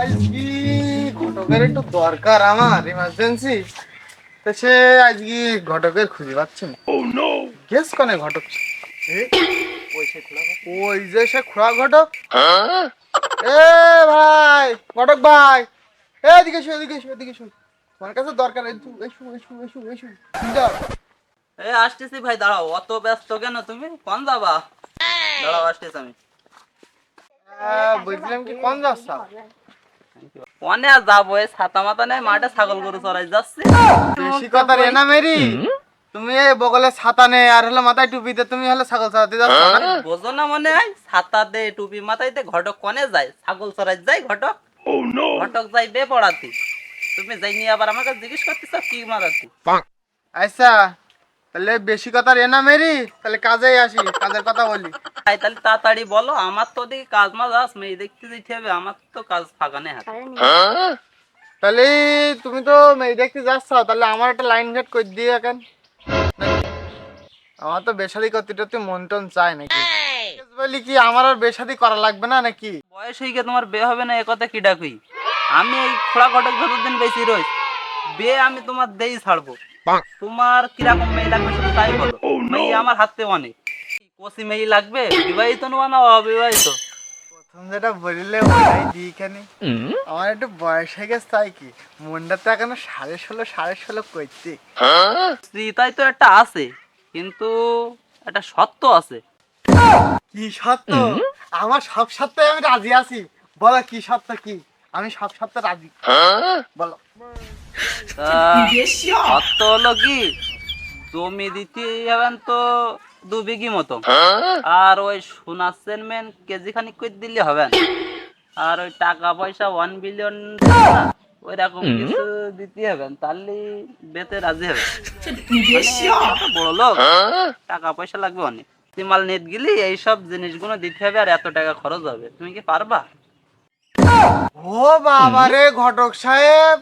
আজকে ঘটকের একটু দরকার, আমার ইমার্জেন্সি। তো সে আজকে ঘটকের খুঁজে পাচ্ছি না। গেস কনে ঘটক? এ, ওই যে সে খোড়া ঘটক। এ ভাই, ঘটক ভাই, এদিকে এসো, এদিকে এসো, এদিকে এসো। তোমার কাছে দরকার। এসো এসো এসো এসো এসো। যাও। আসতেছি ভাই, দাঁড়াও। অত ব্যস্ত কেন তুমি? কোন যাবা? দাঁড়াও, আসতেছি আমি। বুঝলাম কি কোন যাচ্ছ? কনে আর যাবো? এই ছাতা মাথা নেই, মাঠে ছাগল গরু চড়াই যাচ্ছি। বেশি কথা রে না মেরি। তুমি এই বগলে ছাতা নেই আর হলো মাথায় টুপিতে তুমি হলো ছাগল চড়াতে যাচ্ছ না? বোঝো না মনে হয়? ছাতা দে, টুপি মাথায় দে, ঘটক কনে যায়? ছাগল চড়াই যায় ঘটক। ঘটক যাই বে পড়াতি। তুমি যাই নিয়ে আবার আমার কাছে জিজ্ঞেস করতেছ কি মারাতি? আচ্ছা, তাহলে বেশি কথা রে না মেরি, তাহলে কাজেই আসি, কাজের কথা বলি। তাই তাহলে তাড়াতাড়ি বলো, আমার তো ওদিকে কাজ মাজ আস, মেয়ে দেখতে যেতে হবে, আমার তো কাজ ফাঁকা নেই হাতে। তাহলে তুমি তো মেয়ে দেখতে যাচ্ছ, তাহলে আমার একটা লাইন ঘাট করে দিয়ে কেন? আমার তো বেশাদি করতে টরতে মন টন চায় নাকি? বলি কি আমার আর বেশাদি করা লাগবে না নাকি? বয়স হয়ে গিয়ে তোমার বিয়ে হবে না, এ কথা কি ডাকুই? আমি এই খোড়া ঘটক যতদিন বেশি রই, বিয়ে আমি তোমার দেই ছাড়বো। তোমার কিরকম মেয়ে লাগবে শুধু তাই বলো। মেয়ে আমার হাতে অনেক। কষি মেয়ে লাগবে? বিবাহিত নেওয়া না অবিবাহিত? প্রথম যেটা বলিলে ওটাই দিই কেন? আমার একটু বয়স হয়ে গেছে, তাই কি মনটা তো এখনো 16.5 করছে। তাই তো একটা আছে, কিন্তু একটা সত্য আছে। কি সত্য? আমার সব সত্যই আমি রাজি আছি। বলো কি সত্য, কি? আমি সব সত্য রাজি, বলো। তা সত্য হলো কি, জমি দিতে হবেন তো 2 বিঘি মতো, আর ওই শোনাচ্ছেন মেন কেজি খানিক করে দিলে হবে না। আর ওই টাকা পয়সা 1 বিলিয়ন ওই রকম কিছু দিতে হবে, তাহলে বেতে রাজি হবে। মানে বড় লোক, টাকা পয়সা লাগবে অনেক। মাল নেট গেলি এইসব জিনিসগুলো দিতে হবে, আর এত টাকা খরচ হবে। তুমি কি পারবা? ও বাবা রে ঘটক সাহেব,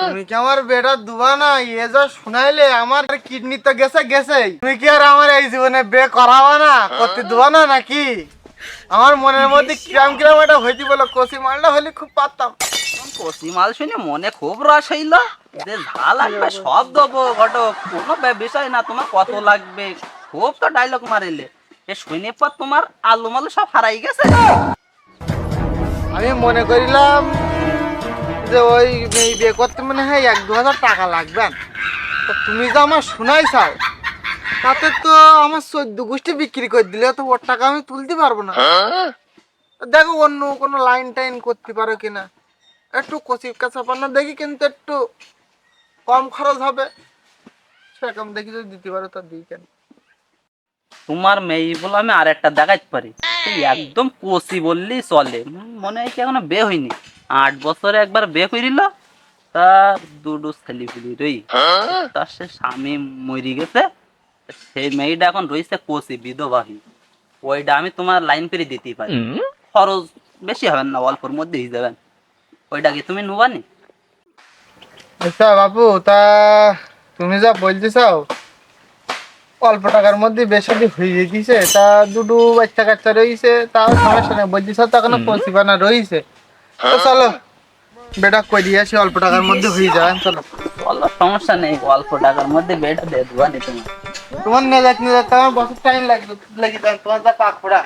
তুমি কি আমার বেটা দুবা না? এ যা শুনাইলে আমার কিডনি তো গেছে গেছে। তুমি কি আর আমার এই জীবনে বে করাবা না, করতে দুবা না নাকি? আমার মনের মধ্যে কিরাম কিরাম একটা হইতি, বলো কষি মালটা হলে খুব পারতাম। কষি মাল শুনে মনে খুব রস হইল, যে যা লাগবে সব দেবো ঘটক, কোনো বিষয় না। তোমার কত লাগবে খুব তো ডায়লগ মারিলে, এ শুনে পর তোমার আলু মালু সব হারাই গেছে। আমি মনে করিলাম যে ওই মেয়ে বিয়ে করতে মনে হয় 1-2 হাজার টাকা লাগবে। তা তুমি যে আমার শোনাই চাও, তাতে তো আমার 14 গোষ্ঠী বিক্রি করে দিলে তো ওর টাকা আমি তুলতে পারবো না। দেখো অন্য কোনো লাইন টাইন করতে পারো কিনা, একটু কচি কাঁচা পান্না দেখি, কিন্তু একটু কম খরচ হবে সেরকম দেখি যদি দিতে পারো, তা দিই কেন? তোমার মেয়ে বলে আমি আর একটা দেখাইতে পারি, এই একদম কষি বললেই চলে। মনে হয় কি এখনো বিয়ে হয়নি, 8 বছরে একবার বিয়ে করিল, তা দুটো ছেলে পুলি রই। তার সে স্বামী মরি গেছে, সেই মেয়েটা এখন রয়েছে কষি বিধবাহী। ওইটা আমি তোমার লাইন করে দিতেই পারি, খরচ বেশি হবে না, অল্পর মধ্যে হয়ে যাবেন। ওইটা কি তুমি নেবানি? আচ্ছা বাপু, তা তুমি যা বলতে চাও অল্প টাকার মধ্যে বেশি হয়ে যেতেছে, তা দুটো বাচ্চা কাচ্চা রয়েছে, তাও সমস্যা নেই। বলতে চাও তো এখনো পচিবানা রয়েছে, তো চলো বেটা করিয়ে আসি, অল্প টাকার মধ্যে হয়ে যাবেন, চলো। বলো, সমস্যা নেই, অল্প টাকার মধ্যে বেটা দিয়ে দেবানি তোমার। তোমার নিয়ে যাক আমার বছর টাইম লাগবে, লেগে যাবে তোমার যা পাক ফোড়া।